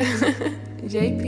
JP.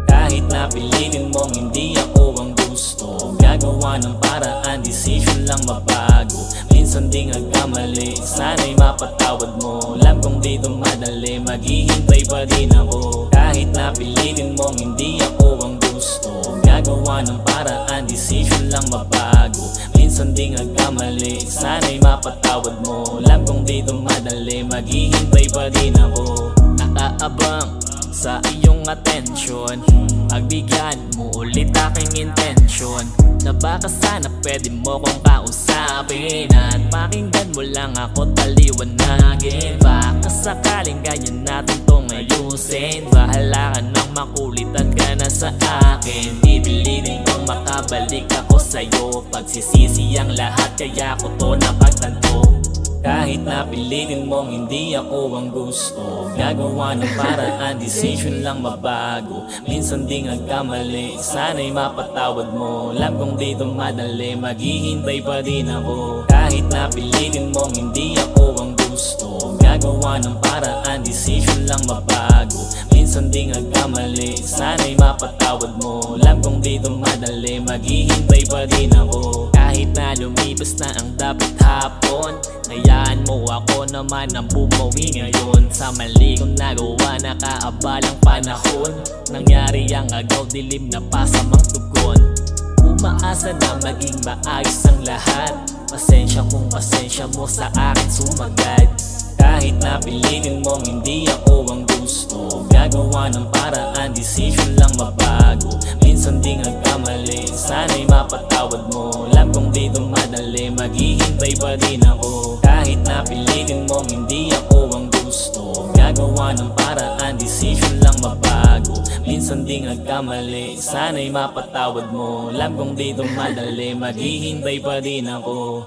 Kahit na pilitin mong hindi ako ang gusto, gagawa ng paraan, desisyon lang mabago. Minsan ding nagkamali, sana'y mapatawad mo. Alam kong dito madali, maghihintay pa din ako. Kahit na pilitin mong hindi ako ang gusto, gagawa ng paraan, desisyon lang mabago. Minsan ding nagkamali, sana'y mapatawad mo. Alam kong dito madali, maghihintay pa din ako. Nakaabang sa iyong atensyon, pagbigyan mo ulit aking intensyon, na baka sana pwede mo kong kausapin at pakinggan mo lang ako taliwanagin. Baka sakaling ganyan natin tong ayusin, bahala ka nang makulitan ka na sa akin. Pipilitin kong makabalik ako sa'yo, pagsisisi ang lahat kaya ko to napagtanto. Kahit na pilitin mong hindi ako ang gusto, gagawa ng paraan, desisyon lang mabago. Minsan ding nagkamali, sana'y mapatawad mo. Alam kong dito madali, maghihintay pa din ako. Kahit na pilitin mong hindi ako ang gusto, gagawa ng paraan, desisyon lang mabago. Minsan ding nagkamali, sana'y mapatawad mo. Alam kong dito madali, maghihintay pa din ako. Kahit na lumipas na ang dapat hapon, hayaan mo ako naman ang bumawi ngayon. Sa mali kong nagawa, nakaabalang panahon, nangyari ang agaw, dilim na pasamang tugon. Umaasa na maging maayos ang lahat, pasensya kung pasensya mo sa akin sumagad. Kahit na pilitin mong hindi ako ang gusto, gagawa ng paraan, desisyon lang mabago. Minsan ding nagkamali, sana'y mapatawad mo. Alam kong dito madali, maghihintay pa din ako. Kahit na pilitin mong hindi ako ang gusto, gagawa ng paraan, desisyon lang mabago. Minsan ding nagkamali, sana'y mapatawad mo. Alam kong dito madali, maghihintay pa din ako.